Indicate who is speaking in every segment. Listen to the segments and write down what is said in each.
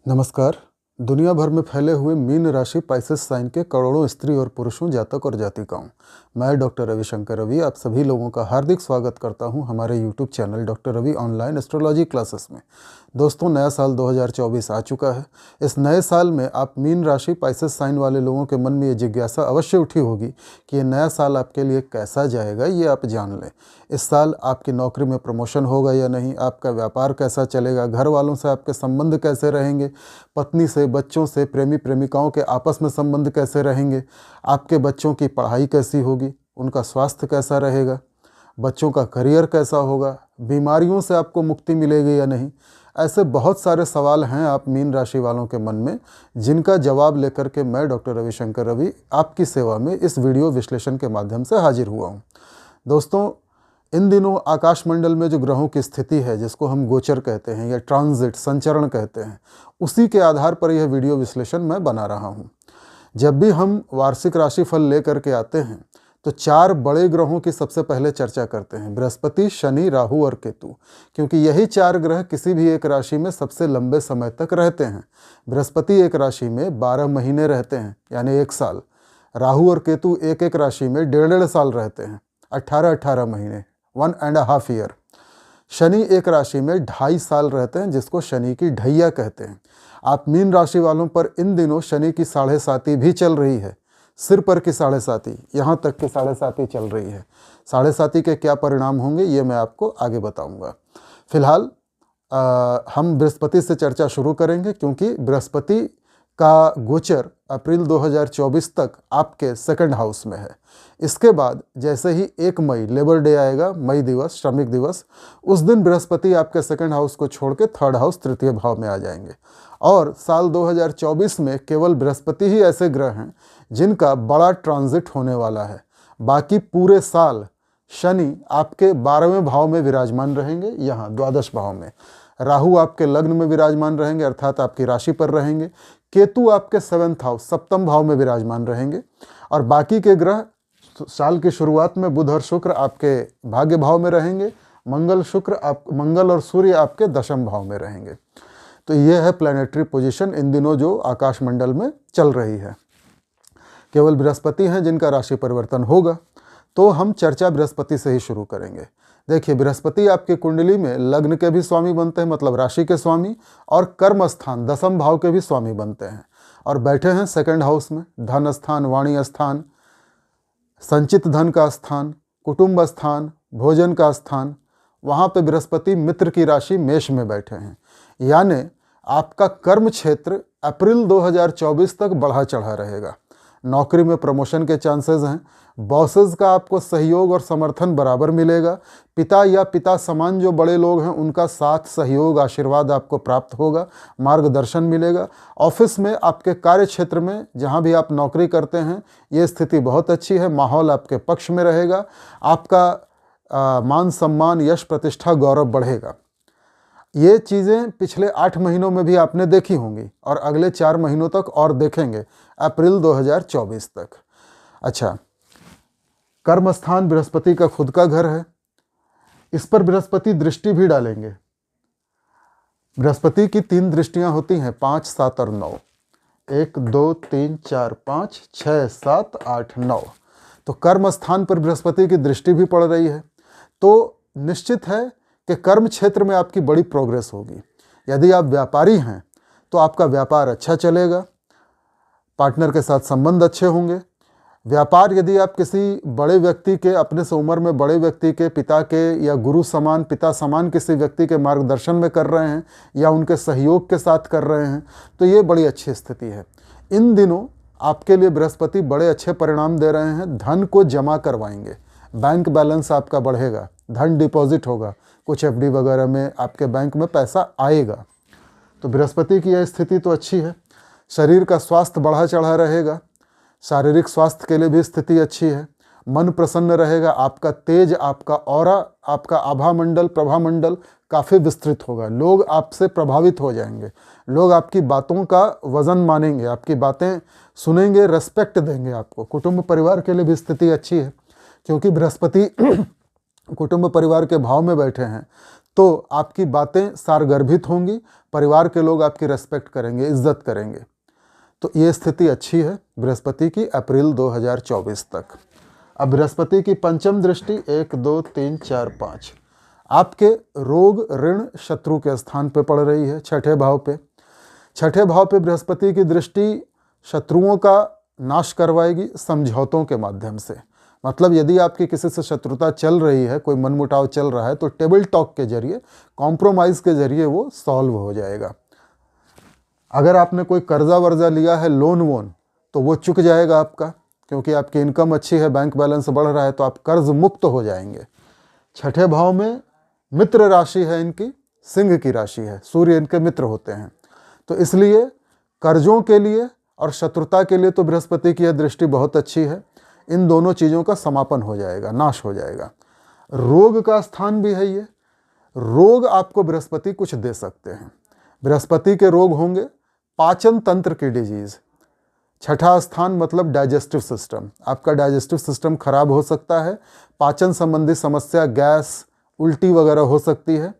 Speaker 1: नमस्कार। दुनिया भर में फैले हुए मीन राशि पाइसेस साइन के करोड़ों स्त्री और पुरुषों, जातक और जातिकाओं, मैं डॉक्टर रविशंकर रवि आप सभी लोगों का हार्दिक स्वागत करता हूं हमारे YouTube channel doctor Ravi online astrology classes में। दोस्तों, नया साल 2024 आ चुका है। इस नए साल में आप मीन राशि पाइसेस साइन वाले लोगों के मन में ये जिज्ञासा अवश्य उठी होगी कि ये नया साल आपके लिए कैसा जाएगा, ये आप जान लें। इस साल आपकी नौकरी में प्रमोशन होगा या नहीं, आपका व्यापार कैसा चलेगा, घर वालों से आपके संबंध कैसे रहेंगे, पत्नी से, बच्चों से, प्रेमी प्रेमिकाओं के आपस में संबंध कैसे रहेंगे, आपके बच्चों की पढ़ाई कैसी होगी, उनका स्वास्थ्य कैसा रहेगा, बच्चों का करियर कैसा होगा, बीमारियों से आपको मुक्ति मिलेगी या नहीं। ऐसे बहुत सारे सवाल हैं आप मीन राशि वालों के मन में, जिनका जवाब लेकर के मैं डॉक्टर रविशंकर रवि आपकी सेवा में इस वीडियो विश्लेषण के माध्यम से हाजिर हुआ हूँ। दोस्तों, इन दिनों आकाशमंडल में जो ग्रहों की स्थिति है, जिसको हम गोचर कहते हैं या ट्रांजिट, संचरण कहते हैं, उसी के आधार पर यह वीडियो विश्लेषण मैं बना रहा हूँ। जब भी हम वार्षिक राशिफल लेकर के आते हैं तो 4 बड़े ग्रहों की सबसे पहले चर्चा करते हैं, बृहस्पति, शनि, राहु और केतु, क्योंकि यही 4 ग्रह किसी भी एक राशि में सबसे लंबे समय तक रहते हैं। बृहस्पति एक राशि में 12 महीने रहते हैं, यानी 1 साल। राहु और केतु एक एक राशि में 1.5 साल रहते हैं, 18-18 महीने, 1.5 ईयर। शनि एक राशि में 2.5 साल रहते हैं, जिसको शनि की ढैया कहते हैं। आप मीन राशि वालों पर इन दिनों शनि की 7.5 भी चल रही है, सिर पर की 7.5, यहाँ तक की 7.5 चल रही है। 7.5 के क्या परिणाम होंगे ये मैं आपको आगे बताऊंगा। फिलहाल हम बृहस्पति से चर्चा शुरू करेंगे, क्योंकि बृहस्पति का गोचर अप्रैल 2024 तक आपके 2nd हाउस में है। इसके बाद जैसे ही 1 मई लेबर डे आएगा, मई दिवस, श्रमिक दिवस, उस दिन बृहस्पति आपके 2nd हाउस को छोड़ के 3rd हाउस, 3य भाव में आ जाएंगे। और साल 2024 में केवल बृहस्पति ही ऐसे ग्रह हैं जिनका बड़ा ट्रांजिट होने वाला है। बाकी पूरे साल शनि आपके 12वें भाव में विराजमान रहेंगे, यहाँ द्वादश भाव में। राहु आपके लग्न में विराजमान रहेंगे, अर्थात आपकी राशि पर रहेंगे। केतु आपके 7th हाउस, 7म भाव में विराजमान रहेंगे। और बाकी के ग्रह साल की शुरुआत में बुध और शुक्र आपके भाग्य भाव में रहेंगे। मंगल और सूर्य आपके 10म भाव में रहेंगे। तो यह है प्लैनेटरी पोजीशन इन दिनों जो आकाशमंडल में चल रही है। केवल बृहस्पति हैं जिनका राशि परिवर्तन होगा, तो हम चर्चा बृहस्पति से ही शुरू करेंगे। देखिए, बृहस्पति आपकी कुंडली में लग्न के भी स्वामी बनते हैं, मतलब राशि के स्वामी, और कर्म स्थान 10म भाव के भी स्वामी बनते हैं, और बैठे हैं 2nd हाउस में। धन स्थान, वाणी स्थान, संचित धन का स्थान, कुटुंब स्थान, भोजन का स्थान, वहाँ पे बृहस्पति मित्र की राशि मेष में बैठे हैं। यानी आपका कर्म क्षेत्र अप्रैल 2024 तक बढ़ा चढ़ा रहेगा। नौकरी में प्रमोशन के चांसेस हैं। बॉसेस का आपको सहयोग और समर्थन बराबर मिलेगा। पिता या पिता समान जो बड़े लोग हैं, उनका साथ, सहयोग, आशीर्वाद आपको प्राप्त होगा, मार्गदर्शन मिलेगा। ऑफिस में, आपके कार्य क्षेत्र में, जहां भी आप नौकरी करते हैं, ये स्थिति बहुत अच्छी है। माहौल आपके पक्ष में रहेगा। आपका मान सम्मान, यश, प्रतिष्ठा, गौरव बढ़ेगा। ये चीज़ें पिछले 8 महीनों में भी आपने देखी होंगी, और अगले 4 महीनों तक और देखेंगे, अप्रैल 2024 तक। अच्छा, कर्म स्थान बृहस्पति का खुद का घर है। इस पर बृहस्पति दृष्टि भी डालेंगे। बृहस्पति की 3 दृष्टियां होती हैं, 5, 7 और 9। 1, 2, 3, 4, 5, 6, 7, 8, 9। तो कर्म स्थान पर बृहस्पति की दृष्टि भी पड़ रही है। तो निश्चित है कि कर्म क्षेत्र में आपकी बड़ी प्रोग्रेस होगी। यदि आप व्यापारी हैं तो आपका व्यापार अच्छा चलेगा, पार्टनर के साथ संबंध अच्छे होंगे। व्यापार, यदि आप किसी बड़े व्यक्ति के, अपने से उम्र में बड़े व्यक्ति के, पिता के या गुरु समान, पिता समान किसी व्यक्ति के मार्गदर्शन में कर रहे हैं या उनके सहयोग के साथ कर रहे हैं, तो ये बड़ी अच्छी स्थिति है। इन दिनों आपके लिए बृहस्पति बड़े अच्छे परिणाम दे रहे हैं। धन को जमा करवाएंगे, बैंक बैलेंस आपका बढ़ेगा, धन डिपॉजिट होगा, कुछ एफडी वगैरह में आपके बैंक में पैसा आएगा। तो बृहस्पति की यह स्थिति तो अच्छी है। शरीर का स्वास्थ्य बढ़ा चढ़ा रहेगा, शारीरिक स्वास्थ्य के लिए भी स्थिति अच्छी है। मन प्रसन्न रहेगा, आपका तेज, आपका ऑरा, आपका आभा मंडल, प्रभा मंडल काफ़ी विस्तृत होगा। लोग आपसे प्रभावित हो जाएंगे, लोग आपकी बातों का वजन मानेंगे, आपकी बातें सुनेंगे, रेस्पेक्ट देंगे आपको। कुटुंब परिवार के लिए भी स्थिति अच्छी है, क्योंकि बृहस्पति कुटुंब परिवार के भाव में बैठे हैं, तो आपकी बातें सारगर्भित होंगी, परिवार के लोग आपकी रेस्पेक्ट करेंगे, इज्जत करेंगे। तो ये स्थिति अच्छी है बृहस्पति की अप्रैल 2024 तक। अब बृहस्पति की पंचम दृष्टि 1, 2, 3, 4, 5 आपके रोग, ऋण, शत्रु के स्थान पे पड़ रही है, छठे भाव पे। छठे भाव पे बृहस्पति की दृष्टि शत्रुओं का नाश करवाएगी समझौतों के माध्यम से। मतलब यदि आपकी किसी से शत्रुता चल रही है, कोई मनमुटाव चल रहा है, तो टेबल टॉक के जरिए, कॉम्प्रोमाइज के जरिए वो सॉल्व हो जाएगा। अगर आपने कोई कर्जा वर्जा लिया है, लोन वोन, तो वो चुक जाएगा आपका, क्योंकि आपकी इनकम अच्छी है, बैंक बैलेंस बढ़ रहा है, तो आप कर्ज मुक्त हो जाएंगे। छठे भाव में मित्र राशि है इनकी, सिंह की राशि है, सूर्य इनके मित्र होते हैं, तो इसलिए कर्जों के लिए और शत्रुता के लिए तो बृहस्पति की यह दृष्टि बहुत अच्छी है। इन दोनों चीज़ों का समापन हो जाएगा, नाश हो जाएगा। रोग का स्थान भी है ये, रोग आपको बृहस्पति कुछ दे सकते हैं। बृहस्पति के रोग होंगे पाचन तंत्र की डिजीज। छठा स्थान मतलब डाइजेस्टिव सिस्टम, आपका डाइजेस्टिव सिस्टम खराब हो सकता है, पाचन संबंधी समस्या, गैस, उल्टी वगैरह हो सकती है।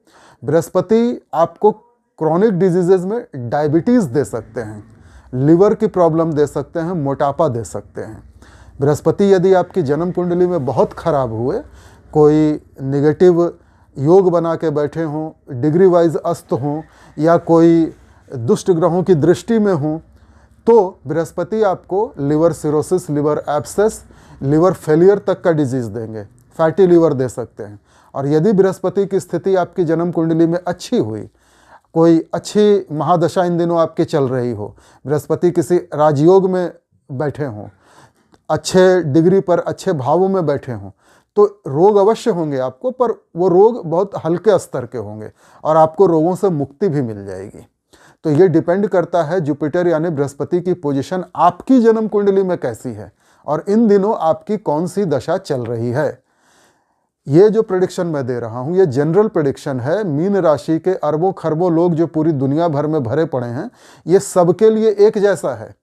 Speaker 1: बृहस्पति आपको क्रॉनिक डिजीजेज में डायबिटीज़ दे सकते हैं, लिवर की प्रॉब्लम दे सकते हैं, मोटापा दे सकते हैं। बृहस्पति यदि आपकी जन्म कुंडली में बहुत खराब हुए, कोई नेगेटिव योग बना के बैठे हों, डिग्री वाइज अस्त हों, या कोई दुष्ट ग्रहों की दृष्टि में हों, तो बृहस्पति आपको liver cirrhosis, liver abscess, liver failure तक का डिजीज़ देंगे, फैटी लिवर दे सकते हैं। और यदि बृहस्पति की स्थिति आपकी जन्म कुंडली में अच्छी हुई, कोई अच्छी महादशा इन दिनों आपकी चल रही हो, बृहस्पति किसी राजयोग में बैठे हों, अच्छे डिग्री पर, अच्छे भावों में बैठे हों, तो रोग अवश्य होंगे आपको, पर वो रोग बहुत हल्के स्तर के होंगे और आपको रोगों से मुक्ति भी मिल जाएगी। तो ये डिपेंड करता है जुपिटर यानी बृहस्पति की पोजीशन आपकी जन्म कुंडली में कैसी है और इन दिनों आपकी कौन सी दशा चल रही है। ये जो प्रेडिक्शन मैं दे रहा हूँ, ये जनरल प्रेडिक्शन है। मीन राशि के अरबों खरबों लोग जो पूरी दुनिया भर में भरे पड़े हैं, ये सबके लिए एक जैसा है।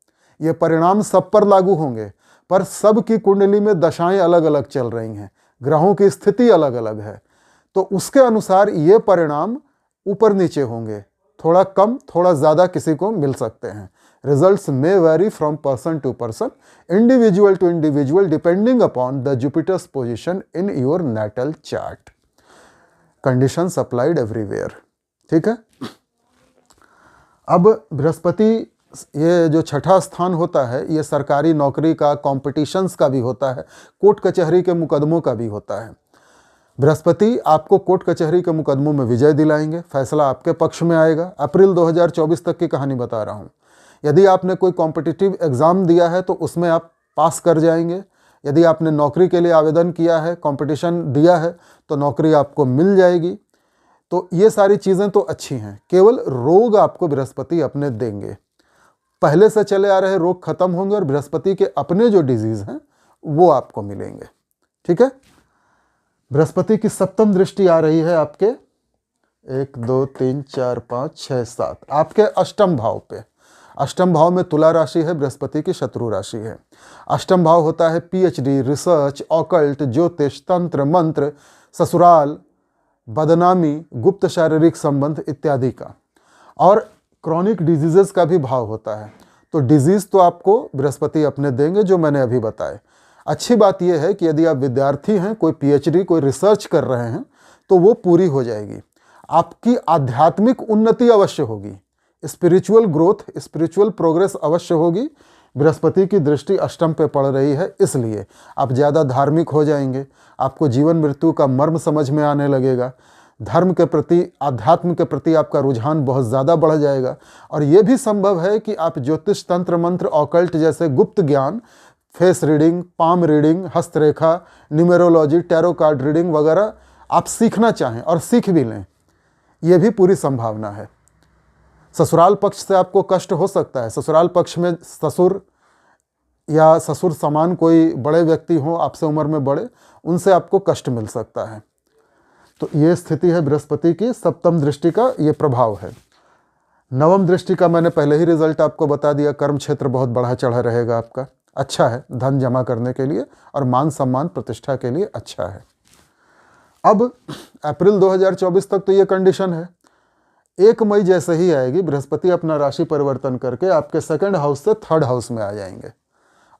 Speaker 1: ये परिणाम सब पर लागू होंगे, पर सब की कुंडली में दशाएं अलग अलग चल रही हैं, ग्रहों की स्थिति अलग अलग है, तो उसके अनुसार ये परिणाम ऊपर नीचे होंगे, थोड़ा कम थोड़ा ज़्यादा किसी को मिल सकते हैं। Results may vary from person to person, individual to individual, depending upon the Jupiter's position in your natal chart. Conditions applied everywhere. ठीक है। अब बृहस्पति, ये जो छठा स्थान होता है, ये सरकारी नौकरी का, कॉम्पिटिशन्स का भी होता है, कोर्ट कचहरी के मुकदमों का भी होता है। बृहस्पति आपको कोर्ट कचहरी के मुकदमों में विजय दिलाएंगे, फैसला आपके पक्ष में आएगा। अप्रैल 2024 तक की कहानी बता रहा हूँ। यदि आपने कोई कॉम्पिटिटिव एग्ज़ाम दिया है तो उसमें आप पास कर जाएंगे। यदि आपने नौकरी के लिए आवेदन किया है, कंपटीशन दिया है, तो नौकरी आपको मिल जाएगी। तो ये सारी चीज़ें तो अच्छी हैं, केवल रोग आपको बृहस्पति अपने देंगे। पहले से चले आ रहे रोग खत्म होंगे और बृहस्पति के अपने जो डिजीज़ हैं वो आपको मिलेंगे। ठीक है। बृहस्पति की सप्तम दृष्टि आ रही है आपके 1, 2, 3, 4, 5, 6, 7 आपके अष्टम भाव पे। अष्टम भाव में तुला राशि है, बृहस्पति की शत्रु राशि है। अष्टम भाव होता है पीएचडी, रिसर्च, ऑकल्ट, ज्योतिष, तंत्र, मंत्र, ससुराल, बदनामी, गुप्त शारीरिक संबंध इत्यादि का, और क्रॉनिक डिजीजेस का भी भाव होता है। तो डिजीज़ तो आपको बृहस्पति अपने देंगे जो मैंने अभी बताए। अच्छी बात यह है कि यदि आप विद्यार्थी हैं, कोई पीएचडी, कोई रिसर्च कर रहे हैं, तो वो पूरी हो जाएगी। आपकी आध्यात्मिक उन्नति अवश्य होगी, स्पिरिचुअल ग्रोथ, स्पिरिचुअल प्रोग्रेस अवश्य होगी। बृहस्पति की दृष्टि अष्टम पे पड़ रही है, इसलिए आप ज़्यादा धार्मिक हो जाएंगे, आपको जीवन मृत्यु का मर्म समझ में आने लगेगा, धर्म के प्रति, अध्यात्म के प्रति आपका रुझान बहुत ज़्यादा बढ़ जाएगा। और ये भी संभव है कि आप ज्योतिष, तंत्र मंत्र, ऑकल्ट जैसे गुप्त ज्ञान, फेस रीडिंग, पाम रीडिंग, हस्तरेखा, न्यूमेरोलॉजी, टैरो कार्ड रीडिंग वगैरह आप सीखना चाहें और सीख भी लें, ये भी पूरी संभावना है। ससुराल पक्ष से आपको कष्ट हो सकता है। ससुराल पक्ष में ससुर या ससुर समान कोई बड़े व्यक्ति हो आपसे उम्र में बड़े, उनसे आपको कष्ट मिल सकता है। तो ये स्थिति है बृहस्पति की सप्तम दृष्टि का, ये प्रभाव है। नवम दृष्टि का मैंने पहले ही रिजल्ट आपको बता दिया, कर्म क्षेत्र बहुत बढ़ा चढ़ा रहेगा आपका, अच्छा है धन जमा करने के लिए और मान सम्मान प्रतिष्ठा के लिए अच्छा है। अब अप्रैल 2024 तक तो ये कंडीशन है। 1 मई जैसे ही आएगी, बृहस्पति अपना राशि परिवर्तन करके आपके सेकंड हाउस से थर्ड हाउस में आ जाएंगे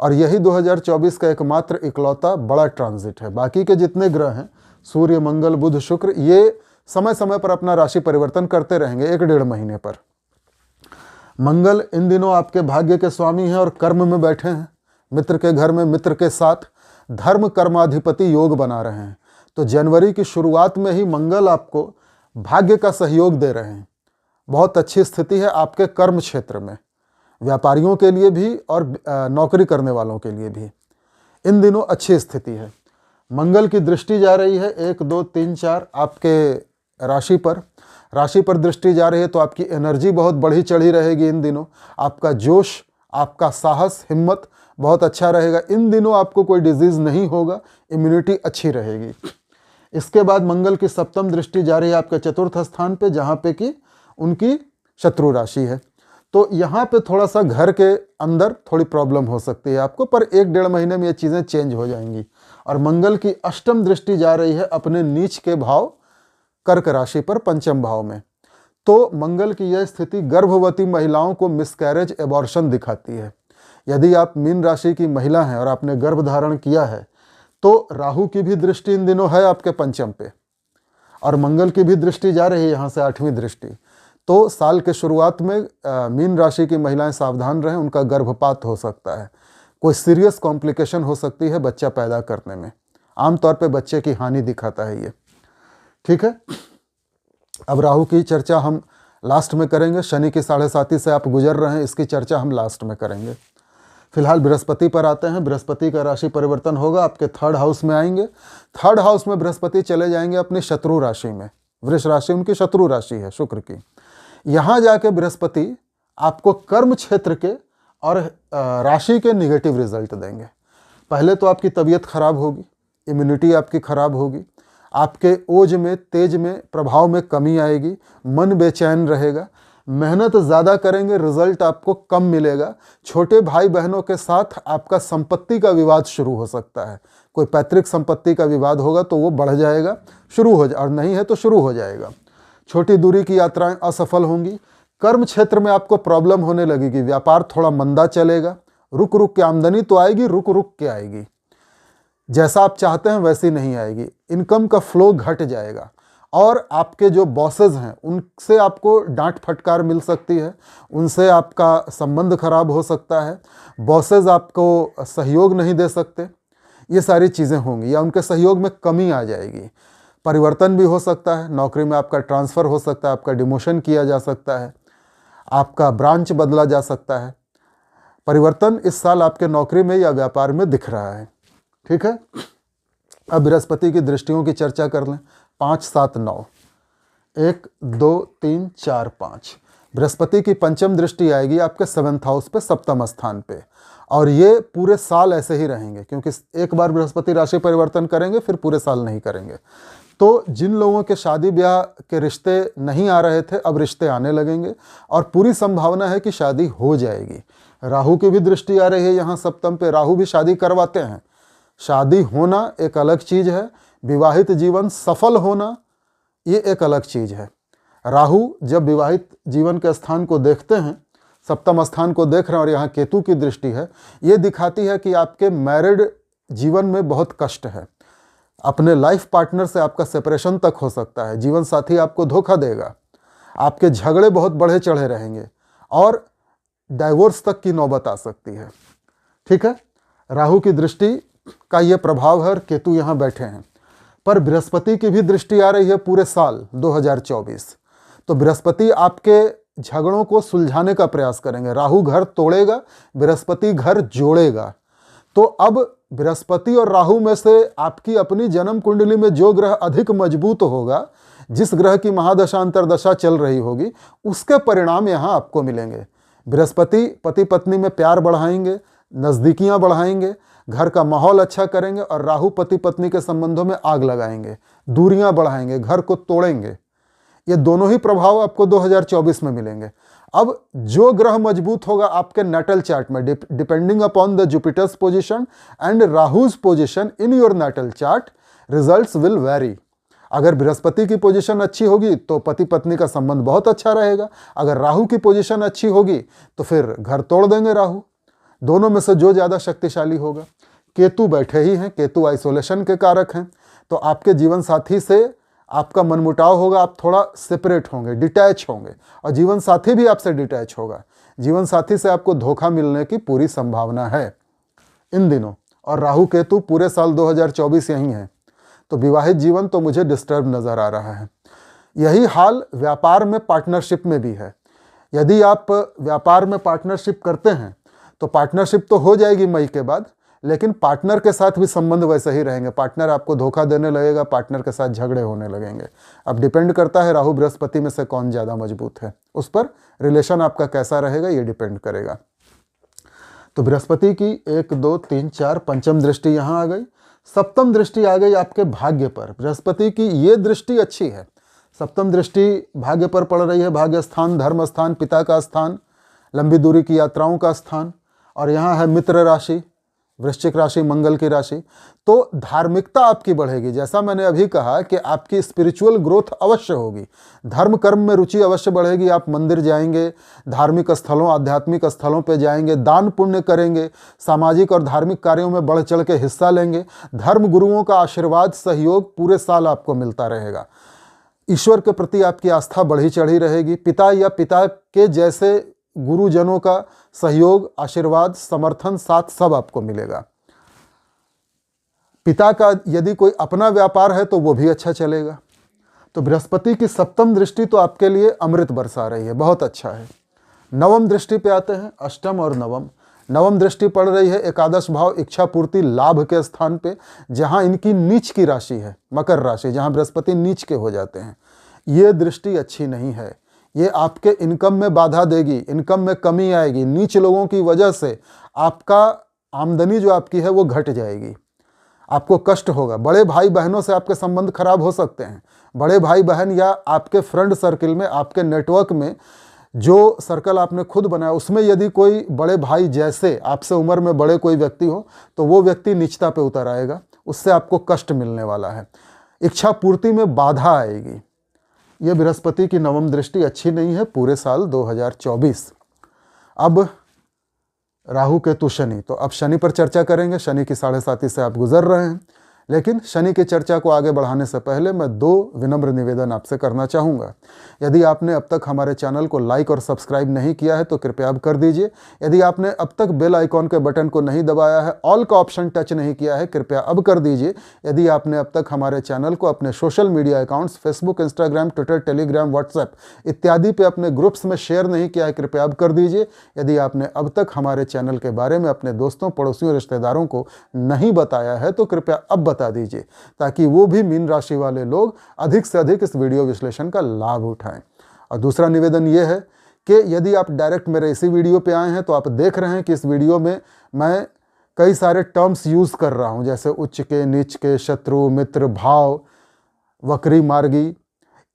Speaker 1: और यही 2024 का एकमात्र इकलौता बड़ा ट्रांजिट है। बाकी के जितने ग्रह हैं, सूर्य, मंगल, बुध, शुक्र, ये समय समय पर अपना राशि परिवर्तन करते रहेंगे 1-1.5 महीने पर। मंगल इन दिनों आपके भाग्य के स्वामी हैं और कर्म में बैठे हैं, मित्र के घर में मित्र के साथ धर्म कर्माधिपति योग बना रहे हैं। तो जनवरी की शुरुआत में ही मंगल आपको भाग्य का सहयोग दे रहे हैं। बहुत अच्छी स्थिति है आपके कर्म क्षेत्र में, व्यापारियों के लिए भी और नौकरी करने वालों के लिए भी इन दिनों अच्छी स्थिति है। मंगल की दृष्टि जा रही है 1, 2, 3, 4 आपके राशि पर दृष्टि जा रही है, तो आपकी एनर्जी बहुत बढ़ी चढ़ी रहेगी इन दिनों। आपका जोश, आपका साहस, हिम्मत बहुत अच्छा रहेगा। इन दिनों आपको कोई डिजीज़ नहीं होगा, इम्यूनिटी अच्छी रहेगी। इसके बाद मंगल की सप्तम दृष्टि जा रही है आपके चतुर्थ स्थान पे, जहाँ पे कि उनकी शत्रु राशि है। तो यहाँ पे थोड़ा सा घर के अंदर थोड़ी प्रॉब्लम हो सकती है आपको, पर 1-1.5 महीने में ये चीज़ें चेंज हो जाएंगी। और मंगल की अष्टम दृष्टि जा रही है अपने नीच के भाव कर्क राशि पर, पंचम भाव में। तो मंगल की यह स्थिति गर्भवती महिलाओं को मिसकैरेज, एबॉर्शन दिखाती है। यदि आप मीन राशि की महिला हैं और आपने गर्भ धारण किया है, तो राहु की भी दृष्टि इन दिनों है आपके पंचम पे और मंगल की भी दृष्टि जा रही है यहाँ से 8वीं दृष्टि। तो साल के शुरुआत में मीन राशि की महिलाएं सावधान रहें, उनका गर्भपात हो सकता है, कोई सीरियस कॉम्प्लिकेशन हो सकती है बच्चा पैदा करने में। आमतौर पे बच्चे की हानि दिखाता है ये, ठीक है। अब राहु की चर्चा हम लास्ट में करेंगे। शनि की 7.5 से आप गुजर रहे हैं, इसकी चर्चा हम लास्ट में करेंगे। फिलहाल बृहस्पति पर आते हैं। बृहस्पति का राशि परिवर्तन होगा, आपके थर्ड हाउस में आएंगे। थर्ड हाउस में बृहस्पति चले जाएंगे अपनी शत्रु राशि में। वृष राशि उनकी शत्रु राशि है शुक्र की। यहाँ जाके बृहस्पति आपको कर्म क्षेत्र के और राशि के निगेटिव रिजल्ट देंगे। पहले तो आपकी तबीयत खराब होगी, इम्यूनिटी आपकी खराब होगी, आपके ओज में, तेज में, प्रभाव में कमी आएगी, मन बेचैन रहेगा, मेहनत ज़्यादा करेंगे, रिजल्ट आपको कम मिलेगा। छोटे भाई बहनों के साथ आपका संपत्ति का विवाद शुरू हो सकता है। कोई पैतृक संपत्ति का विवाद होगा तो वो बढ़ जाएगा, शुरू हो जाए, और नहीं है तो शुरू हो जाएगा। छोटी दूरी की यात्राएं असफल होंगी। कर्म क्षेत्र में आपको प्रॉब्लम होने लगेगी, व्यापार थोड़ा मंदा चलेगा, रुक रुक के आमदनी तो आएगी, रुक रुक के आएगी, जैसा आप चाहते हैं वैसी नहीं आएगी। इनकम का फ्लो घट जाएगा और आपके जो बॉसेज हैं उनसे आपको डांट फटकार मिल सकती है, उनसे आपका संबंध खराब हो सकता है, बॉसेज आपको सहयोग नहीं दे सकते, ये सारी चीज़ें होंगी, या उनके सहयोग में कमी आ जाएगी। परिवर्तन भी हो सकता है, नौकरी में आपका ट्रांसफ़र हो सकता है, आपका डिमोशन किया जा सकता है, आपका ब्रांच बदला जा सकता है। परिवर्तन इस साल आपके नौकरी में या व्यापार में दिख रहा है, ठीक है। अब बृहस्पति की दृष्टियों की चर्चा कर लें। 5, 7, 9, 1, 2, 3, 4, 5 बृहस्पति की पंचम दृष्टि आएगी आपके 7th हाउस पे, सप्तम स्थान पे, और ये पूरे साल ऐसे ही रहेंगे, क्योंकि एक बार बृहस्पति राशि परिवर्तन करेंगे फिर पूरे साल नहीं करेंगे। तो जिन लोगों के शादी ब्याह के रिश्ते नहीं आ रहे थे, अब रिश्ते आने लगेंगे और पूरी संभावना है कि शादी हो जाएगी। राहु की भी दृष्टि आ रही है यहाँ सप्तम पे, राहु भी शादी करवाते हैं। शादी होना एक अलग चीज़ है, विवाहित जीवन सफल होना ये एक अलग चीज़ है। राहु जब विवाहित जीवन के स्थान को देखते हैं, सप्तम स्थान को देख रहे हैं और यहाँ केतु की दृष्टि है, ये दिखाती है कि आपके मैरिड जीवन में बहुत कष्ट है। अपने लाइफ पार्टनर से आपका सेपरेशन तक हो सकता है, जीवन साथी आपको धोखा देगा, आपके झगड़े बहुत बढ़े चढ़े रहेंगे और डाइवोर्स तक की नौबत आ सकती है, ठीक है। राहु की दृष्टि का ये प्रभाव है और केतु यहाँ बैठे हैं। पर बृहस्पति की भी दृष्टि आ रही है पूरे साल 2024। तो बृहस्पति आपके झगड़ों को सुलझाने का प्रयास करेंगे। राहु घर तोड़ेगा, बृहस्पति घर जोड़ेगा। तो अब बृहस्पति और राहु में से आपकी अपनी जन्म कुंडली में जो ग्रह अधिक मजबूत होगा, जिस ग्रह की महादशा अंतरदशा चल रही होगी, उसके परिणाम यहाँ आपको मिलेंगे। बृहस्पति पति पत्नी में प्यार बढ़ाएंगे, नज़दीकियाँ बढ़ाएंगे, घर का माहौल अच्छा करेंगे, और राहु पति पत्नी के संबंधों में आग लगाएंगे, दूरियां बढ़ाएंगे, घर को तोड़ेंगे। ये दोनों ही प्रभाव आपको 2024 में मिलेंगे। अब जो ग्रह मजबूत होगा आपके नैटल चार्ट में, depending upon the Jupiter's position and Rahu's position in your natal chart, results will vary. अगर बृहस्पति की पोजीशन अच्छी होगी तो पति पत्नी का संबंध बहुत अच्छा रहेगा। अगर राहु की पोजीशन अच्छी होगी तो फिर घर तोड़ देंगे राहु। दोनों में से जो ज़्यादा शक्तिशाली होगा। केतु बैठे ही हैं, केतु आइसोलेशन के कारक हैं, तो आपके जीवन साथी से आपका मनमुटाव होगा, आप थोड़ा सेपरेट होंगे, डिटैच होंगे, और जीवन साथी भी आपसे डिटैच होगा। जीवन साथी से आपको धोखा मिलने की पूरी संभावना है इन दिनों। और राहु केतु पूरे साल 2024 यहीं है, तो विवाहित जीवन तो मुझे डिस्टर्ब नज़र आ रहा है। यही हाल व्यापार में, पार्टनरशिप में भी है। यदि आप व्यापार में पार्टनरशिप करते हैं तो पार्टनरशिप तो हो जाएगी मई के बाद, लेकिन पार्टनर के साथ भी संबंध वैसे ही रहेंगे। पार्टनर आपको धोखा देने लगेगा, पार्टनर के साथ झगड़े होने लगेंगे। अब डिपेंड करता है राहु बृहस्पति में से कौन ज़्यादा मजबूत है, उस पर रिलेशन आपका कैसा रहेगा ये डिपेंड करेगा। तो बृहस्पति की 1 2 3 4 पंचम दृष्टि यहाँ आ गई। सप्तम दृष्टि आ गई आपके भाग्य पर। बृहस्पति की ये दृष्टि अच्छी है। सप्तम दृष्टि भाग्य पर पड़ रही है। भाग्य स्थान, धर्म स्थान, पिता का स्थान, लंबी दूरी की यात्राओं का स्थान, और यहाँ है मित्र राशि, वृश्चिक राशि, मंगल की राशि। तो धार्मिकता आपकी बढ़ेगी। जैसा मैंने अभी कहा कि आपकी स्पिरिचुअल ग्रोथ अवश्य होगी, धर्म कर्म में रुचि अवश्य बढ़ेगी। आप मंदिर जाएंगे, धार्मिक स्थलों, आध्यात्मिक स्थलों पे जाएंगे, दान पुण्य करेंगे, सामाजिक और धार्मिक कार्यों में बढ़ चढ़ के हिस्सा लेंगे। धर्म गुरुओं का आशीर्वाद, सहयोग पूरे साल आपको मिलता रहेगा। ईश्वर के प्रति आपकी आस्था बढ़ी चढ़ी रहेगी। पिता या पिता के जैसे गुरुजनों का सहयोग, आशीर्वाद, समर्थन, साथ सब आपको मिलेगा। पिता का यदि कोई अपना व्यापार है तो वो भी अच्छा चलेगा। तो बृहस्पति की सप्तम दृष्टि तो आपके लिए अमृत बरसा रही है, बहुत अच्छा है। नवम दृष्टि पे आते हैं, अष्टम और नवम। नवम दृष्टि पड़ रही है एकादश भाव, इच्छा पूर्ति, लाभ के स्थान पे, जहां इनकी नीच की राशि है, मकर राशि, जहां बृहस्पति नीच के हो जाते हैं। ये दृष्टि अच्छी नहीं है। ये आपके इनकम में बाधा देगी, इनकम में कमी आएगी। नीच लोगों की वजह से आपका आमदनी जो आपकी है वो घट जाएगी, आपको कष्ट होगा। बड़े भाई बहनों से आपके संबंध खराब हो सकते हैं। बड़े भाई बहन या आपके फ्रेंड सर्किल में, आपके नेटवर्क में, जो सर्कल आपने खुद बनाया, उसमें यदि कोई बड़े भाई जैसे आपसे उम्र में बड़े कोई व्यक्ति हो तो वो व्यक्ति नीचता पे उतर आएगा, उससे आपको कष्ट मिलने वाला है। इच्छा पूर्ति में बाधा आएगी। ये बृहस्पति की नवम दृष्टि अच्छी नहीं है पूरे साल 2024। अब राहु केतु शनि, तो अब शनि पर चर्चा करेंगे। शनि की 7.5 से आप गुजर रहे हैं, लेकिन शनि की चर्चा को आगे बढ़ाने से पहले मैं 2 विनम्र निवेदन आपसे करना चाहूँगा। यदि आपने अब तक हमारे चैनल को लाइक और सब्सक्राइब नहीं किया है तो कृपया अब कर दीजिए। यदि आपने अब तक बेल आइकॉन के बटन को नहीं दबाया है, ऑल का ऑप्शन टच नहीं किया है, कृपया अब कर दीजिए। यदि आपने अब तक हमारे चैनल को अपने social media accounts Facebook, Instagram, Twitter, Telegram, WhatsApp इत्यादि पे अपने ग्रुप्स में शेयर नहीं किया है, कृपया अब कर दीजिए। यदि आपने अब तक हमारे चैनल के बारे में अपने दोस्तों, पड़ोसियों, रिश्तेदारों को नहीं बताया है तो कृपया अब बता दीजिए, ताकि वो भी मीन राशि वाले लोग अधिक से अधिक इस वीडियो विश्लेषण का लाभ उठाएं। और दूसरा निवेदन ये है कि यदि आप डायरेक्ट मेरे इसी वीडियो पे आए हैं तो आप देख रहे हैं कि इस वीडियो में मैं कई सारे टर्म्स यूज़ कर रहा हूं, जैसे उच्च के, नीच के, शत्रु, मित्र, भाव, वक्री मार्गी।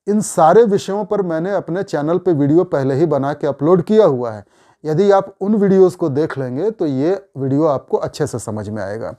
Speaker 1: इन सारे विषयों पर मैंने अपने चैनल पे वीडियो पहले ही बना के अपलोड किया हुआ है। यदि आप उन वीडियोस को देख लेंगे तो ये वीडियो आपको अच्छे से समझ में आएगा।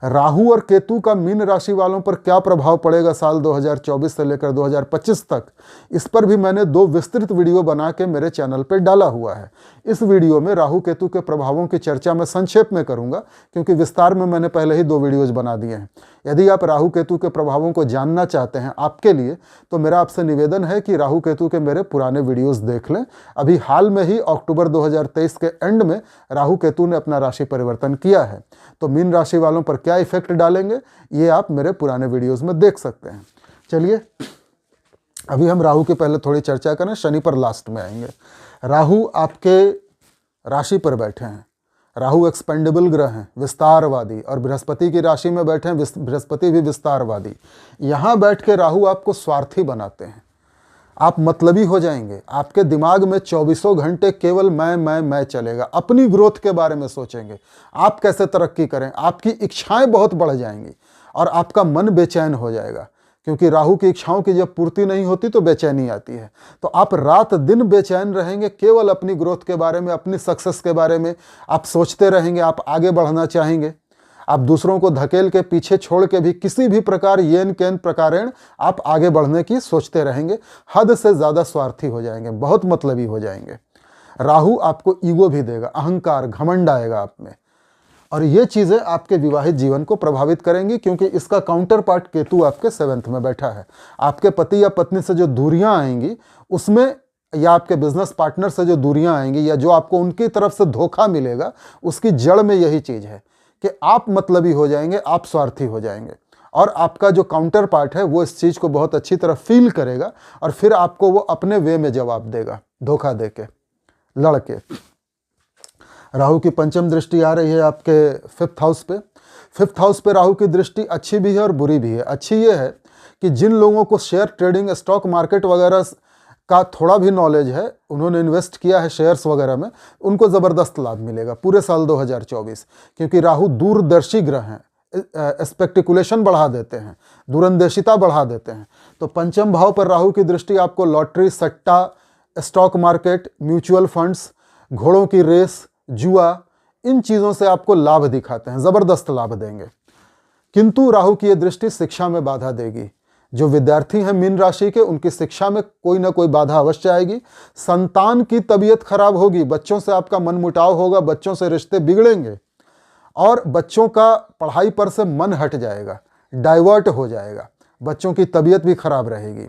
Speaker 1: राहु और केतु का मीन राशि वालों पर क्या प्रभाव पड़ेगा साल 2024 से लेकर 2025 तक, इस पर भी मैंने 2 विस्तृत वीडियो बना के मेरे चैनल पर डाला हुआ है। इस वीडियो में राहु केतु के प्रभावों की चर्चा मैं संक्षेप में करूंगा, क्योंकि विस्तार में मैंने पहले ही 2 वीडियोज बना दिए हैं। यदि आप राहु केतु के प्रभावों को जानना चाहते हैं आपके लिए, तो मेरा आपसे निवेदन है कि राहु केतु के मेरे पुराने वीडियोस देख लें। अभी हाल में ही अक्टूबर 2023 के एंड में राहु केतु ने अपना राशि परिवर्तन किया है, तो मीन राशि वालों पर क्या इफेक्ट डालेंगे ये आप मेरे पुराने वीडियोस में देख सकते हैं। चलिए अभी हम राहु के पहले थोड़ी चर्चा करें, शनि पर लास्ट में आएंगे। राहु आपके राशि पर बैठे हैं। राहु एक्सपेंडेबल ग्रह हैं, विस्तारवादी, और बृहस्पति की राशि में बैठे हैं, बृहस्पति भी विस्तारवादी। यहाँ बैठ के राहु आपको स्वार्थी बनाते हैं, आप मतलबी हो जाएंगे। आपके दिमाग में 24 घंटे केवल मैं चलेगा। अपनी ग्रोथ के बारे में सोचेंगे, आप कैसे तरक्की करें। आपकी इच्छाएं बहुत बढ़ जाएंगी और आपका मन बेचैन हो जाएगा, क्योंकि राहु की इच्छाओं की जब पूर्ति नहीं होती तो बेचैनी आती है। तो आप रात दिन बेचैन रहेंगे, केवल अपनी ग्रोथ के बारे में, अपनी सक्सेस के बारे में आप सोचते रहेंगे। आप आगे बढ़ना चाहेंगे, आप दूसरों को धकेल के पीछे छोड़ के भी किसी भी प्रकार येन केन प्रकारेण आप आगे बढ़ने की सोचते रहेंगे। हद से ज़्यादा स्वार्थी हो जाएंगे, बहुत मतलबी हो जाएंगे। राहु आपको ईगो भी देगा, अहंकार, घमंड आएगा आप में, और ये चीज़ें आपके विवाहित जीवन को प्रभावित करेंगी, क्योंकि इसका काउंटर पार्ट केतु आपके 7th में बैठा है। आपके पति या पत्नी से जो दूरियां आएंगी उसमें, या आपके बिजनेस पार्टनर से जो दूरियां आएंगी, या जो आपको उनकी तरफ से धोखा मिलेगा, उसकी जड़ में यही चीज़ है कि आप मतलबी हो जाएंगे, आप स्वार्थी हो जाएंगे। और आपका जो काउंटर पार्ट है वो इस चीज़ को बहुत अच्छी तरह फील करेगा और फिर आपको वो अपने वे में जवाब देगा, धोखा दे के, लड़के। राहु की पंचम दृष्टि आ रही है आपके 5th हाउस पे। 5th हाउस पे राहु की दृष्टि अच्छी भी है और बुरी भी है। अच्छी ये है कि जिन लोगों को शेयर ट्रेडिंग, स्टॉक मार्केट वगैरह का थोड़ा भी नॉलेज है, उन्होंने इन्वेस्ट किया है शेयर्स वगैरह में, उनको ज़बरदस्त लाभ मिलेगा पूरे साल 2024, क्योंकि राहु दूरदर्शी ग्रह हैं, स्पेक्टिकुलेशन बढ़ा देते हैं, दूरंदेशिता बढ़ा देते हैं। तो पंचम भाव पर राहु की दृष्टि आपको लॉटरी, सट्टा, स्टॉक मार्केट, म्यूचुअल फंड्स, घोड़ों की रेस, जुआ, इन चीज़ों से आपको लाभ दिखाते हैं, ज़बरदस्त लाभ देंगे। किंतु राहु की यह दृष्टि शिक्षा में बाधा देगी। जो विद्यार्थी हैं मीन राशि के, उनकी शिक्षा में कोई ना कोई बाधा अवश्य आएगी। संतान की तबीयत खराब होगी, बच्चों से आपका मनमुटाव होगा, बच्चों से रिश्ते बिगड़ेंगे और बच्चों का पढ़ाई पर से मन हट जाएगा, डाइवर्ट हो जाएगा, बच्चों की तबीयत भी खराब रहेगी।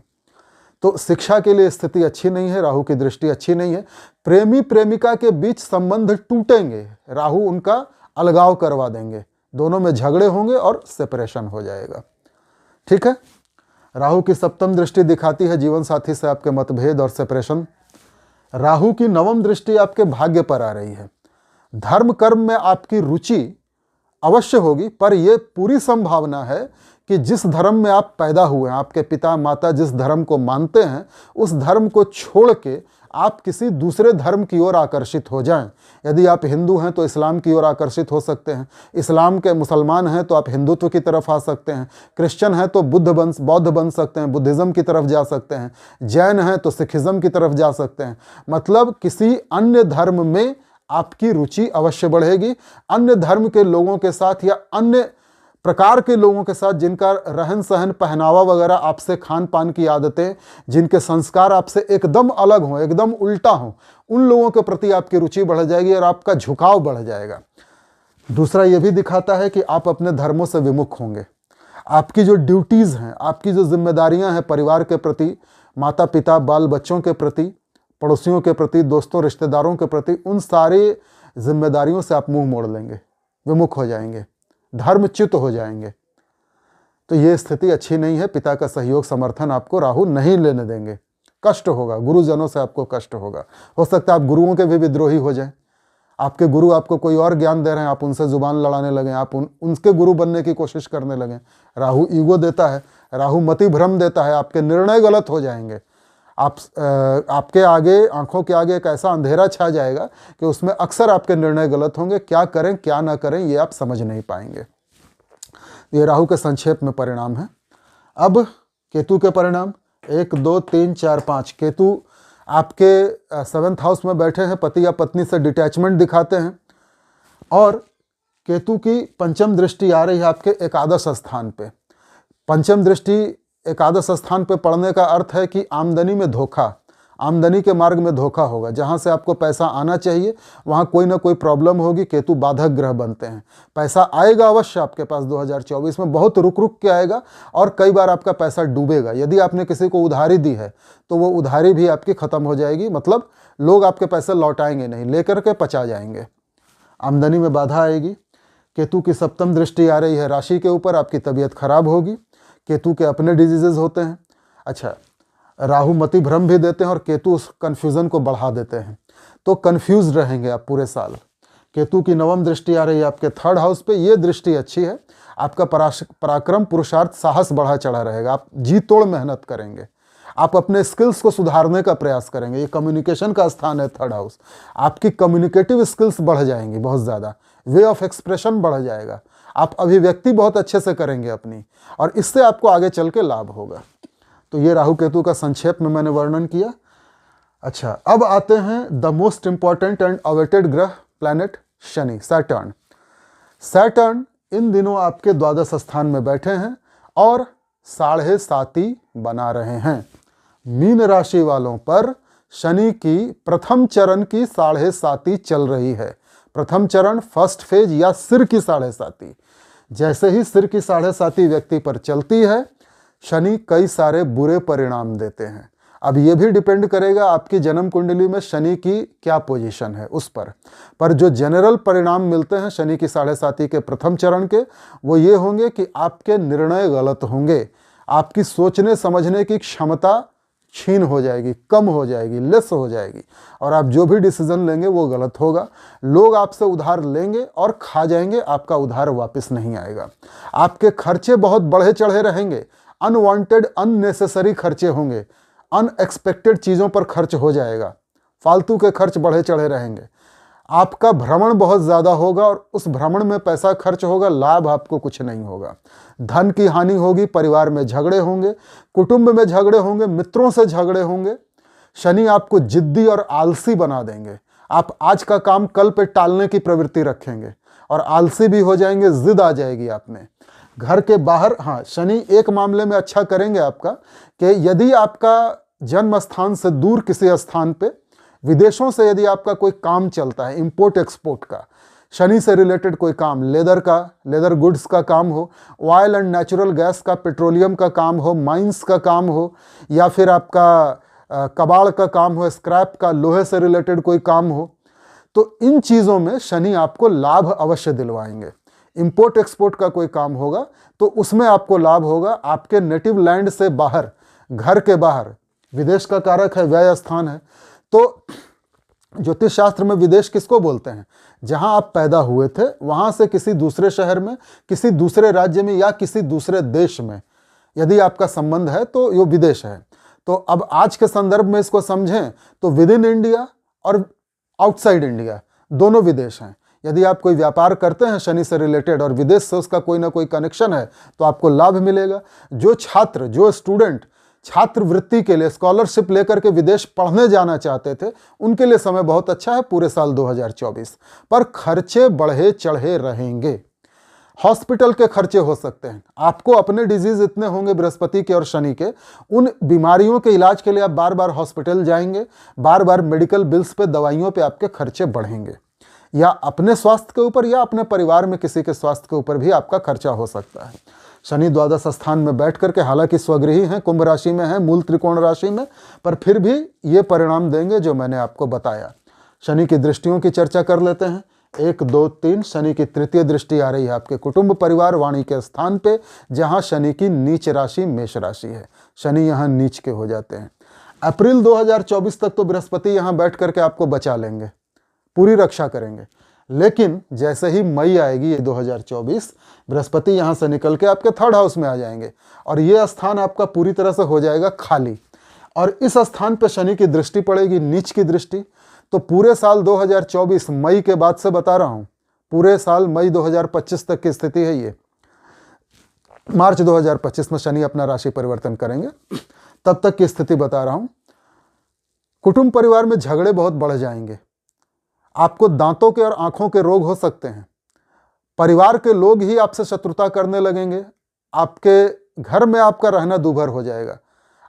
Speaker 1: तो शिक्षा के लिए स्थिति अच्छी नहीं है, राहु की दृष्टि अच्छी नहीं है। प्रेमी प्रेमिका के बीच संबंध टूटेंगे, राहु उनका अलगाव करवा देंगे, दोनों में झगड़े होंगे और सेपरेशन हो जाएगा। ठीक है। राहु की 7th दृष्टि दिखाती है जीवन साथी से आपके मतभेद और सेपरेशन। राहु की 9वीं दृष्टि आपके भाग्य पर आ रही है। धर्म कर्म में आपकी रुचि अवश्य होगी, पर यह पूरी संभावना है कि जिस धर्म में आप पैदा हुए हैं, आपके पिता माता जिस धर्म को मानते हैं, उस धर्म को छोड़ के आप किसी दूसरे धर्म की ओर आकर्षित हो जाएं। यदि आप हिंदू हैं तो इस्लाम की ओर आकर्षित हो सकते हैं, इस्लाम के मुसलमान हैं तो आप हिंदुत्व की तरफ आ सकते हैं, क्रिश्चियन हैं तो बौद्ध बन सकते हैं, बुद्धिज़्म की तरफ जा सकते हैं, जैन हैं तो सिखिज़्म की तरफ जा सकते हैं। मतलब किसी अन्य धर्म में आपकी रुचि अवश्य बढ़ेगी। अन्य धर्म के लोगों के साथ या अन्य प्रकार के लोगों के साथ, जिनका रहन सहन, पहनावा वगैरह आपसे, खान पान की आदतें, जिनके संस्कार आपसे एकदम अलग हों, एकदम उल्टा हों, उन लोगों के प्रति आपकी रुचि बढ़ जाएगी और आपका झुकाव बढ़ जाएगा। दूसरा ये भी दिखाता है कि आप अपने धर्मों से विमुख होंगे। आपकी जो ड्यूटीज़ हैं, आपकी जो जिम्मेदारियां हैं परिवार के प्रति, माता पिता, बाल बच्चों के प्रति, पड़ोसियों के प्रति, दोस्तों रिश्तेदारों के प्रति, उन सारे जिम्मेदारियों से आप मुंह मोड़ लेंगे, विमुख हो जाएंगे, धर्मच्युत हो जाएंगे। तो ये स्थिति अच्छी नहीं है। पिता का सहयोग, समर्थन आपको राहु नहीं लेने देंगे, कष्ट होगा, गुरुजनों से आपको कष्ट होगा। हो सकता है आप गुरुओं के भी विद्रोही हो जाएं। आपके गुरु आपको कोई और ज्ञान दे रहे हैं, आप उनसे जुबान लड़ाने लगें, आप उनके गुरु बनने की कोशिश करने लगें। राहु ईगो देता है, राहु मति भ्रम देता है, आपके निर्णय गलत हो जाएंगे। आपके आगे, आंखों के आगे एक ऐसा अंधेरा छा जाएगा कि उसमें अक्सर आपके निर्णय गलत होंगे। क्या करें क्या ना करें ये आप समझ नहीं पाएंगे। ये राहु के संक्षेप में परिणाम है। अब केतु के परिणाम 1 2 3 4 5। केतु आपके 7th हाउस में बैठे हैं, पति या पत्नी से डिटैचमेंट दिखाते हैं, और केतु की पंचम दृष्टि आ रही है आपके एकादश स्थान पे। पंचम दृष्टि एकादश स्थान पे पड़ने का अर्थ है कि आमदनी में धोखा, आमदनी के मार्ग में धोखा होगा। जहां से आपको पैसा आना चाहिए वहां कोई ना कोई प्रॉब्लम होगी। केतु बाधक ग्रह बनते हैं। पैसा आएगा अवश्य आपके पास 2024 में, बहुत रुक रुक के आएगा, और कई बार आपका पैसा डूबेगा। यदि आपने किसी को उधारी दी है तो वो उधारी भी आपकी खत्म हो जाएगी, मतलब लोग आपके पैसे लौटाएंगे नहीं, लेकर के पचा जाएंगे। आमदनी में बाधा आएगी। केतु की 7वीं दृष्टि आ रही है राशि के ऊपर, आपकी तबीयत खराब होगी। केतु के अपने डिजीजेज होते हैं। अच्छा, राहु मति भ्रम भी देते हैं और केतु उस कन्फ्यूज़न को बढ़ा देते हैं, तो कन्फ्यूज रहेंगे आप पूरे साल। केतु की 9वीं दृष्टि आ रही है आपके 3rd हाउस पे। ये दृष्टि अच्छी है, आपका पराक्रम, पुरुषार्थ, साहस बढ़ा चढ़ा रहेगा, आप जी तोड़ मेहनत करेंगे, आप अपने स्किल्स को सुधारने का प्रयास करेंगे। ये कम्युनिकेशन का स्थान है थर्ड हाउस। आपकी कम्युनिकेटिव स्किल्स बढ़ जाएंगी बहुत ज़्यादा, वे ऑफ एक्सप्रेशन बढ़ जाएगा, आप अभिव्यक्ति बहुत अच्छे से करेंगे अपनी, और इससे आपको आगे चल के लाभ होगा। तो ये राहु केतु का संक्षेप में मैंने वर्णन किया। अच्छा, अब आते हैं the most important and awaited ग्रह प्लैनेट शनि, सैटर्न। सैटर्न इन दिनों आपके द्वादश स्थान में बैठे हैं और 7.5 बना रहे हैं। मीन राशि वालों पर शनि की प्रथम चरण की 7.5 चल रही है। प्रथम चरण, फर्स्ट फेज या सिर की 7.5। जैसे ही सिर की 7.5 व्यक्ति पर चलती है, शनि कई सारे बुरे परिणाम देते हैं। अब ये भी डिपेंड करेगा आपकी जन्म कुंडली में शनि की क्या पोजीशन है उस पर जो जनरल परिणाम मिलते हैं शनि की 7.5 के प्रथम चरण के, वो ये होंगे कि आपके निर्णय गलत होंगे, आपकी सोचने समझने की क्षमता छीन हो जाएगी, कम हो जाएगी, लेस हो जाएगी, और आप जो भी डिसीजन लेंगे वो गलत होगा। लोग आपसे उधार लेंगे और खा जाएंगे, आपका उधार वापस नहीं आएगा। आपके खर्चे बहुत बढ़े चढ़े रहेंगे, अनवांटेड अननेसेसरी खर्चे होंगे, अनएक्सपेक्टेड चीज़ों पर खर्च हो जाएगा, फालतू के खर्च बढ़े चढ़े रहेंगे। आपका भ्रमण बहुत ज़्यादा होगा और उस भ्रमण में पैसा खर्च होगा, लाभ आपको कुछ नहीं होगा। धन की हानि होगी, परिवार में झगड़े होंगे, कुटुंब में झगड़े होंगे, मित्रों से झगड़े होंगे। शनि आपको जिद्दी और आलसी बना देंगे। आप आज का काम कल पे टालने की प्रवृत्ति रखेंगे और आलसी भी हो जाएंगे, जिद आ जाएगी आप में। घर के बाहर, हाँ, शनि एक मामले में अच्छा करेंगे आपका कि यदि आपका जन्म स्थान से दूर किसी स्थान पे, विदेशों से यदि आपका कोई काम चलता है, इंपोर्ट एक्सपोर्ट का, शनि से रिलेटेड कोई काम, लेदर गुड्स का काम हो, ऑयल एंड नेचुरल गैस का, पेट्रोलियम का काम हो, माइंस का काम हो, या फिर आपका कबाड़ का काम हो, स्क्रैप का, लोहे से रिलेटेड कोई काम हो, तो इन चीज़ों में शनि आपको लाभ अवश्य दिलवाएंगे। इंपोर्ट एक्सपोर्ट का कोई काम होगा तो उसमें आपको लाभ होगा। आपके नेटिव लैंड से बाहर, घर के बाहर, विदेश का कारक है, व्यय स्थान है, तो ज्योतिष शास्त्र में विदेश किसको बोलते हैं? जहां आप पैदा हुए थे वहां से किसी दूसरे शहर में, किसी दूसरे राज्य में या किसी दूसरे देश में यदि आपका संबंध है तो ये विदेश है। तो अब आज के संदर्भ में इसको समझें तो विद इन इंडिया और आउटसाइड इंडिया दोनों विदेश हैं। यदि आप कोई व्यापार करते हैं शनि से रिलेटेड और विदेश से उसका कोई ना कोई कनेक्शन है तो आपको लाभ मिलेगा। जो छात्र, जो स्टूडेंट छात्रवृत्ति के लिए स्कॉलरशिप लेकर के विदेश पढ़ने जाना चाहते थे, उनके लिए समय बहुत अच्छा है पूरे साल 2024, पर खर्चे बढ़े चढ़े रहेंगे। हॉस्पिटल के खर्चे हो सकते हैं, आपको अपने डिजीज इतने होंगे बृहस्पति के और शनि के, उन बीमारियों के इलाज के लिए आप बार बार हॉस्पिटल जाएंगे, बार बार मेडिकल बिल्स पे, दवाइयों पे आपके खर्चे बढ़ेंगे, या अपने स्वास्थ्य के ऊपर या अपने परिवार में किसी के स्वास्थ्य के ऊपर भी आपका खर्चा हो सकता है। शनि द्वादश स्थान में बैठ करके, हालांकि स्वगृही हैं, कुंभ राशि में हैं, मूल त्रिकोण राशि में, पर फिर भी ये परिणाम देंगे जो मैंने आपको बताया। शनि की दृष्टियों की चर्चा कर लेते हैं। 1, 2, 3 शनि की तृतीय दृष्टि आ रही है आपके कुटुंब, परिवार, वाणी के स्थान पे, जहां शनि की नीच राशि मेष राशि है। शनि यहां नीच के हो जाते हैं। अप्रैल 2024 तक तो बृहस्पति यहां बैठ करके आपको बचा लेंगे, पूरी रक्षा करेंगे, लेकिन जैसे ही मई आएगी ये 2024, बृहस्पति यहाँ से निकल के आपके थर्ड हाउस में आ जाएंगे और ये स्थान आपका पूरी तरह से हो जाएगा खाली, और इस स्थान पे शनि की दृष्टि पड़ेगी, नीच की दृष्टि। तो पूरे साल 2024, मई के बाद से बता रहा हूँ, पूरे साल मई 2025 तक की स्थिति है ये। मार्च 2025 में शनि अपना राशि परिवर्तन करेंगे, तब तक की स्थिति बता रहा हूँ। कुटुंब परिवार में झगड़े बहुत बढ़ जाएंगे, आपको दांतों के और आंखों के रोग हो सकते हैं, परिवार के लोग ही आपसे शत्रुता करने लगेंगे, आपके घर में आपका रहना दूभर हो जाएगा,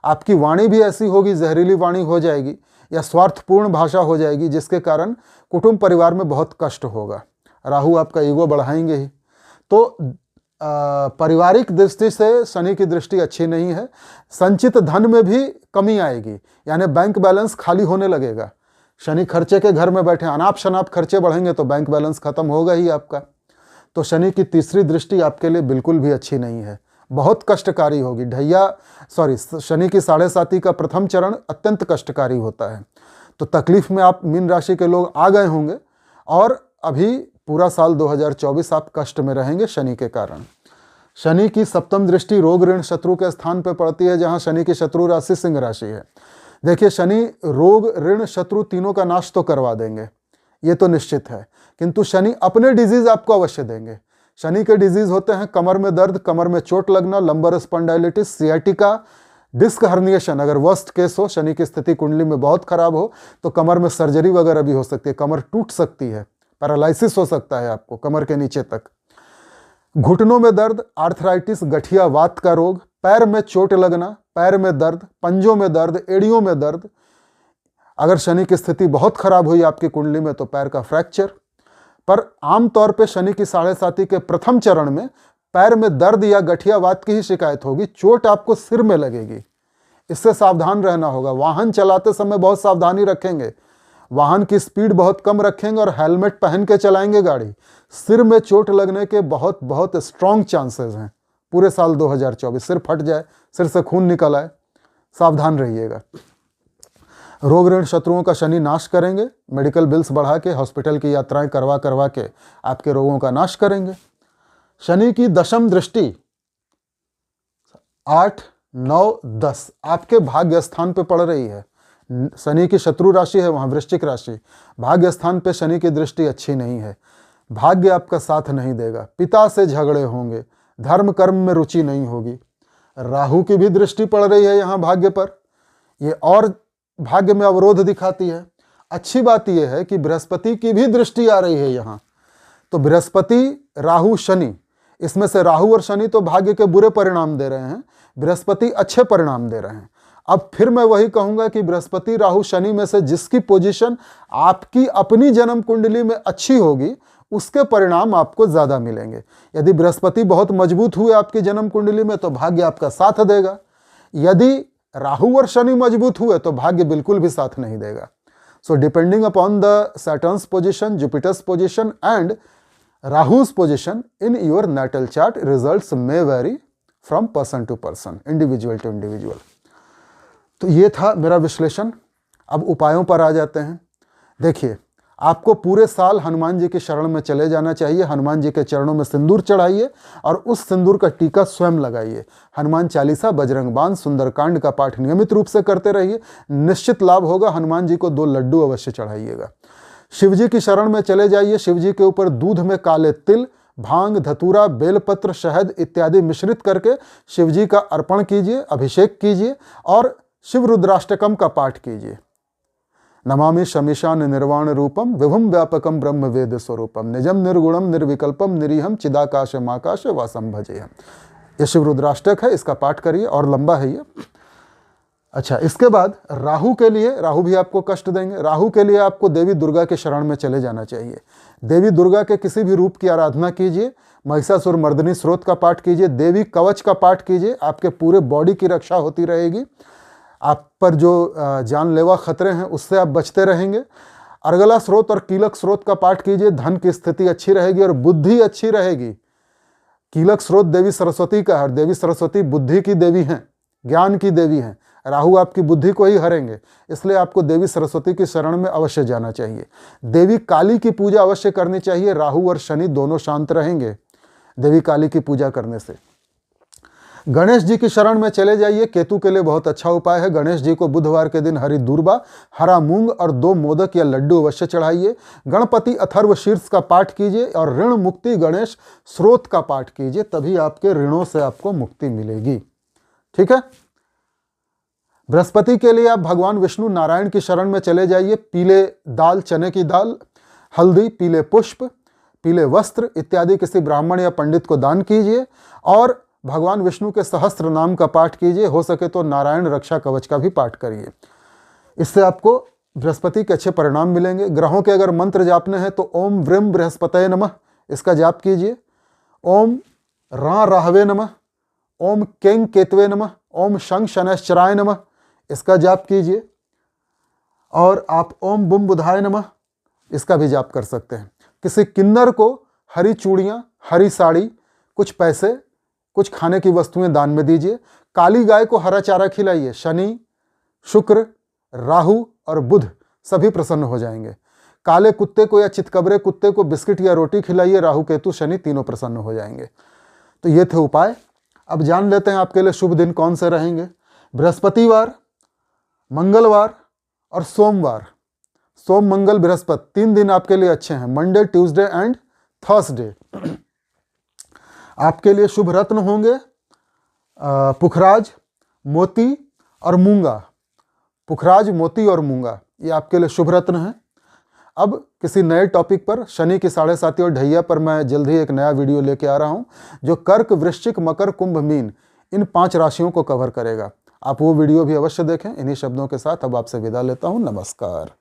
Speaker 1: आपकी वाणी भी ऐसी होगी, जहरीली वाणी हो जाएगी या स्वार्थपूर्ण भाषा हो जाएगी, जिसके कारण कुटुंब परिवार में बहुत कष्ट होगा। राहु आपका ईगो बढ़ाएंगे ही। तो पारिवारिक दृष्टि से शनि की दृष्टि अच्छी नहीं है। संचित धन में भी कमी आएगी, यानी बैंक बैलेंस खाली होने लगेगा। शनि खर्चे के घर में बैठे, अनाप शनाप खर्चे बढ़ेंगे तो बैंक बैलेंस खत्म होगा ही आपका। तो शनि की तीसरी दृष्टि आपके लिए बिल्कुल भी अच्छी नहीं है, बहुत कष्टकारी होगी। शनि की 7.5 का प्रथम चरण अत्यंत कष्टकारी होता है। तो तकलीफ में आप मीन राशि के लोग आ गए होंगे और अभी पूरा साल 2024 आप कष्ट में रहेंगे शनि के कारण। शनि की सप्तम दृष्टि रोग ऋण शत्रु के स्थान पर पड़ती है, जहां शनि की शत्रु राशि सिंह राशि है। देखिए, शनि रोग ऋण शत्रु तीनों का नाश तो करवा देंगे, ये तो निश्चित है, किंतु शनि अपने डिजीज आपको अवश्य देंगे। शनि के डिजीज होते हैं कमर में दर्द, कमर में चोट लगना, लंबर स्पॉन्डाइलिटिस, सियाटिका, डिस्क हर्निएशन। अगर वर्स्ट केस हो, शनि की स्थिति कुंडली में बहुत खराब हो, तो कमर में सर्जरी वगैरह भी हो सकती है, कमर टूट सकती है, पैरालिसिस हो सकता है आपको कमर के नीचे तक। घुटनों में दर्द, आर्थराइटिस, गठिया वात का रोग, पैर में चोट लगना, पैर में दर्द, पंजों में दर्द, एड़ियों में दर्द। अगर शनि की स्थिति बहुत खराब हुई आपकी कुंडली में तो पैर का फ्रैक्चर। पर आमतौर पे शनि की 7.5 के प्रथम चरण में पैर में दर्द या गठिया वात की ही शिकायत होगी, चोट आपको सिर में लगेगी, इससे सावधान रहना होगा। वाहन चलाते समय बहुत सावधानी रखेंगे, वाहन की स्पीड बहुत कम रखेंगे और हेलमेट पहन के चलाएंगे गाड़ी। सिर में चोट लगने के बहुत बहुत स्ट्रॉन्ग चांसेस हैं पूरे साल 2024। सिर फट जाए, सिर से खून निकल आए, सावधान रहिएगा। रोग ऋण शत्रुओं का शनि नाश करेंगे, मेडिकल बिल्स बढ़ा के, हॉस्पिटल की यात्राएं करवा करवा के आपके रोगों का नाश करेंगे। शनि की दशम दृष्टि 8, 9, 10 आपके भाग्य स्थान पे पड़ रही है। शनि की शत्रु राशि है वहां वृश्चिक राशि, भाग्य स्थान पे शनि की दृष्टि अच्छी नहीं है, भाग्य आपका साथ नहीं देगा, पिता से झगड़े होंगे, धर्म कर्म में रुचि नहीं होगी। राहु की भी दृष्टि पड़ रही है यहाँ भाग्य पर, ये और भाग्य में अवरोध दिखाती है। अच्छी बात यह है कि बृहस्पति की भी दृष्टि आ रही है यहाँ, तो बृहस्पति, राहु, शनि, इसमें से राहु और शनि तो भाग्य के बुरे परिणाम दे रहे हैं, बृहस्पति अच्छे परिणाम दे रहे हैं। अब फिर मैं वही कहूंगा कि बृहस्पति, राहु, शनि में से जिसकी पोजीशन आपकी अपनी जन्म कुंडली में अच्छी होगी उसके परिणाम आपको ज्यादा मिलेंगे। यदि बृहस्पति बहुत मजबूत हुए आपकी जन्म कुंडली में तो भाग्य आपका साथ देगा, यदि राहु और शनि मजबूत हुए तो भाग्य बिल्कुल भी साथ नहीं देगा। So depending upon the Saturn's position, Jupiter's position and Rahu's position in your natal chart, results may vary from person to person, individual to individual। तो ये था मेरा विश्लेषण। अब उपायों पर आ जाते हैं। देखिए, आपको पूरे साल हनुमान जी की शरण में चले जाना चाहिए, हनुमान जी के चरणों में सिंदूर चढ़ाइए और उस सिंदूर का टीका स्वयं लगाइए। हनुमान चालीसा, बजरंग बाण, सुंदरकांड का पाठ नियमित रूप से करते रहिए, निश्चित लाभ होगा। हनुमान जी को 2 लड्डू अवश्य चढ़ाइएगा। शिवजी की शरण में चले जाइए, शिवजी के ऊपर दूध में काले तिल, भांग, धतूरा, बेलपत्र, शहद इत्यादि मिश्रित करके शिवजी का अर्पण कीजिए, अभिषेक कीजिए और शिव रुद्राष्टकम का पाठ कीजिए। नमामि शमीशान निर्वाण रूपम विभुम व्यापकम ब्रह्म वेद स्वरूपम निजम निर्गुणम निर्विकल्पम निरीहम चिदाकाश माकाश वासम भजेयम। ये शिव रुद्राष्टक है, इसका पाठ करिए और लंबा है ये। अच्छा, इसके बाद राहु के लिए, राहु भी आपको कष्ट देंगे, राहु के लिए आपको देवी दुर्गा के शरण में चले जाना चाहिए। देवी दुर्गा के किसी भी रूप की आराधना कीजिए, महिषासुर मर्दिनी स्रोत का पाठ कीजिए, देवी कवच का पाठ कीजिए, आपके पूरे बॉडी की रक्षा होती रहेगी। आप पर जो जानलेवा खतरे हैं उससे आप बचते रहेंगे। अर्गला स्रोत और कीलक स्रोत का पाठ कीजिए, धन की स्थिति अच्छी रहेगी और बुद्धि अच्छी रहेगी। कीलक स्रोत देवी सरस्वती का है और देवी सरस्वती बुद्धि की देवी हैं, ज्ञान की देवी हैं। राहु आपकी बुद्धि को ही हरेंगे, इसलिए आपको देवी सरस्वती की शरण में अवश्य जाना चाहिए। देवी काली की पूजा अवश्य करनी चाहिए, राहु और शनि दोनों शांत रहेंगे देवी काली की पूजा करने से। गणेश जी की शरण में चले जाइए, केतु के लिए बहुत अच्छा उपाय है। गणेश जी को बुधवार के दिन हरी दूर्बा, हरा मूंग और 2 मोदक या लड्डू अवश्य चढ़ाइए। गणपति अथर्व शीर्ष का पाठ कीजिए और ऋण मुक्ति गणेश स्रोत का पाठ कीजिए, तभी आपके ऋणों से आपको मुक्ति मिलेगी। ठीक है। बृहस्पति के लिए आप भगवान विष्णु नारायण की शरण में चले जाइए। पीले दाल, चने की दाल, हल्दी, पीले पुष्प, पीले वस्त्र इत्यादि किसी ब्राह्मण या पंडित को दान कीजिए और भगवान विष्णु के सहस्त्र नाम का पाठ कीजिए। हो सके तो नारायण रक्षा कवच का भी पाठ करिए, इससे आपको बृहस्पति के अच्छे परिणाम मिलेंगे। ग्रहों के अगर मंत्र जापने हैं तो ओम व्रीम बृहस्पतये नमः इसका जाप कीजिए। ओम रा राहवे नमः, ओम केंग केतवे नमः, ओम शंख शनैश्चराय नमः इसका जाप कीजिए। और आप ओम बुम बुधाय नमः इसका भी जाप कर सकते हैं। किसी किन्नर को हरी चूड़ियाँ, हरी साड़ी, कुछ पैसे, कुछ खाने की वस्तुएं दान में दीजिए। काली गाय को हरा चारा खिलाइए। शनि, शुक्र, राहु और बुध सभी प्रसन्न हो जाएंगे। काले कुत्ते को या चितकबरे कुत्ते को बिस्किट या रोटी खिलाइए, राहु केतु शनि तीनों प्रसन्न हो जाएंगे। तो ये थे उपाय। अब जान लेते हैं आपके लिए शुभ दिन कौन से रहेंगे। बृहस्पतिवार, मंगलवार और सोमवार। सोम मंगल बृहस्पति 3 दिन आपके लिए अच्छे हैं, मंडे, ट्यूसडे एंड थर्सडे। आपके लिए शुभ रत्न होंगे पुखराज, मोती और मूंगा। पुखराज, मोती और मूंगा, ये आपके लिए शुभ रत्न है। अब किसी नए टॉपिक पर, शनि की 7:30 और ढैया पर मैं जल्द ही एक नया वीडियो लेके आ रहा हूं जो कर्क, वृश्चिक, मकर, कुंभ, मीन इन 5 राशियों को कवर करेगा। आप वो वीडियो भी अवश्य देखें। इन्हीं शब्दों के साथ अब आपसे विदा लेता हूं। नमस्कार।